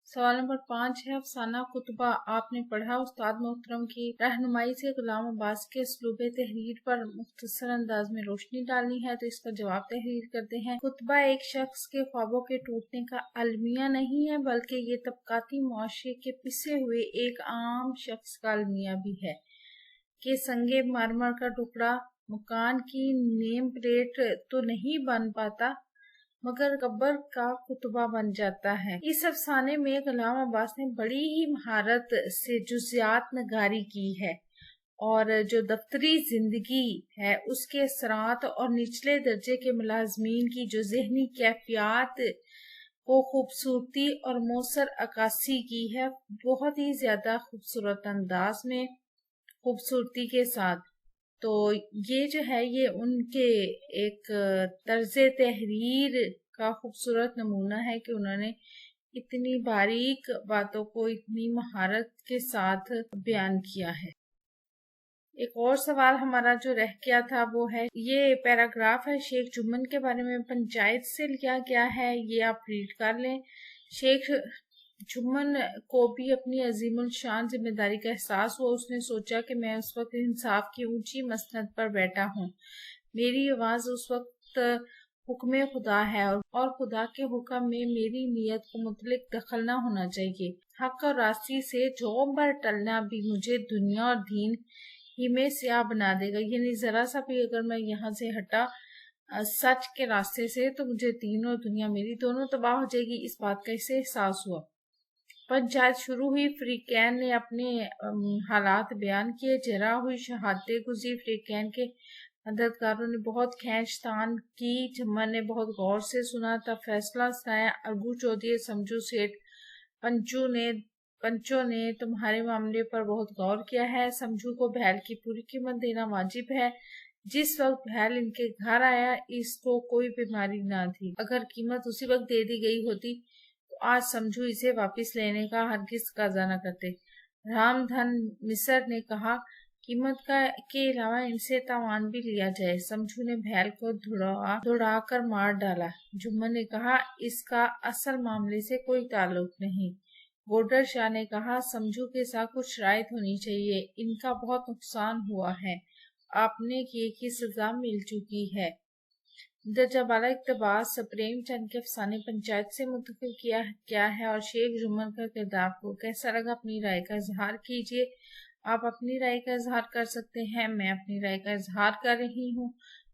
सवाल नंबर 5 है अफसाना कुतबा आपने पढ़ा। उस्ताद मोहतरम की रहनुमाई से गुलाम अब्बास के उसलूब तहरीर पर मुख्तसर अंदाज में रोशनी डालनी है, तो इसका जवाब तहरीर करते हैं। कुतबा एक शख्स के ख्वाबों के टूटने का अलमिया नहीं है, बल्कि ये तबकाती मुआशरे के पिसे हुए एक आम शख्स का अलमिया भी है कि संगे मरमर का टुकड़ा मकान की नेम प्लेट तो नहीं बन पाता, मगर कब्र का कुतबा बन जाता है। इस अफसाने में गुलाम अब्बास ने बड़ी ही महारत से जुज़ियात नगारी की है और जो दफ्तरी जिंदगी है उसके असरात और निचले दर्जे के मुलाजमीन की जो जहनी कैफियत को खूबसूरती और मौसर अक्कासी की है, बहुत ही ज्यादा खूबसूरत अंदाज में खूबसूरती के साथ। तो ये जो है ये उनके एक तर्ज तहरीर का खूबसूरत नमूना है कि उन्होंने इतनी बारीक बातों को इतनी महारत के साथ बयान किया है। एक और सवाल हमारा जो रह गया था वो है, ये पैराग्राफ है शेख जुम्मन के बारे में, पंचायत से लिया गया है, ये आप रीड कर लें। शेख जुम्मन को भी अपनी अजीमुल शान जिम्मेदारी का एहसास हुआ। उसने सोचा कि मैं उस वक्त इंसाफ की ऊंची मसनद पर बैठा हूँ, मेरी आवाज उस वक्त हुक्म खुदा है और खुदा के हुक्म में मेरी नीयत को मुतलिक दखल न होना चाहिए। हक और रास्ती से जो पर टलना भी मुझे दुनिया और दीन ही में स्याह बना देगा, यानी जरा सा भी अगर मैं यहाँ से हटा सच के रास्ते से तो मुझे दीन और दुनिया मेरी दोनों तबाह हो जाएगी। इस बात का इसे एहसास हुआ। पंचायत शुरू हुई। फ्रीकैन ने अपने हालात बयान किए। जरा हुई शहादतें गुजरी। फ्रीकैन के मददगारों ने बहुत खींचतान की। जुम्मन ने बहुत गौर से सुना, तब फैसला सुनाया। अरगू चौधरी समझू सेठ पंचों ने तुम्हारे मामले पर बहुत गौर किया है। समझू को भैल की पूरी कीमत देना वाजिब है। जिस वक्त भैल इनके घर आया इसको कोई बीमारी ना थी। अगर कीमत उसी वक्त दे दी गई होती तो आज समझू इसे वापस लेने का हरगिज तकाजा न करते। रामधन मिसर ने कहा, कीमत के अलावा इनसे तावान भी लिया जाए। समझू ने भैल को दौड़ा कर मार डाला। जुम्मन ने कहा, इसका असल मामले से कोई ताल्लुक नहीं। गोडर शाह ने कहा, समझू के साथ कुछ शराइत होनी चाहिए, इनका बहुत नुकसान हुआ है, आपने किए की सजा मिल चुकी है। दर्जावाला इक़्तिबास प्रेमचंद के अफसाने पंचायत से मुंतकिल किया गया है और शेख जुम्मन का किरदार को कैसा लगा अपनी राय का इजहार कीजिए। आप अपनी राय का इजहार कर सकते हैं, मैं अपनी राय का इजहार कर रही हूँ।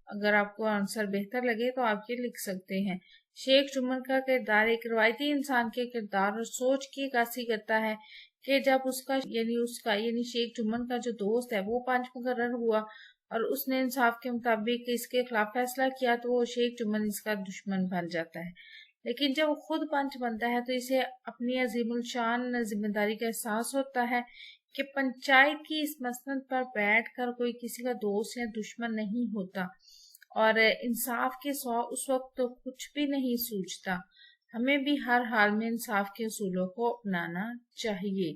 अगर आपको आंसर बेहतर लगे तो आप ये लिख सकते हैं। शेख जुम्मन का किरदार एक रवायती इंसान के किरदार और सोच की अक्कासी करता है कि जब उसका यानी शेख जुम्मन का जो दोस्त है वो पंच मुकर्रर हुआ और उसने इंसाफ के मुताबिक इसके खिलाफ फैसला किया तो वो शेख जुम्मन इसका दुश्मन बन जाता है। लेकिन जब वो खुद पंच बनता है तो इसे अपनी अजीमुल शान जिम्मेदारी का एहसास होता है कि पंचायत की इस मसनद पर बैठकर कोई किसी का दोस्त या दुश्मन नहीं होता और इंसाफ के सौ उस वक्त तो कुछ भी नहीं सूझता। हमें भी हर हाल में इंसाफ के उसूलों को अपनाना चाहिए।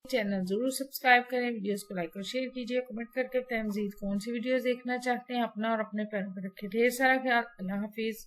चैनल जरूर सब्सक्राइब करें, वीडियोस को लाइक और शेयर कीजिए, कमेंट करके बताएं मजीद कौन सी वीडियोस देखना चाहते हैं। अपना और अपने पैरों पर रखें ढेर सारा ख्याल। अल्लाह हाफिज।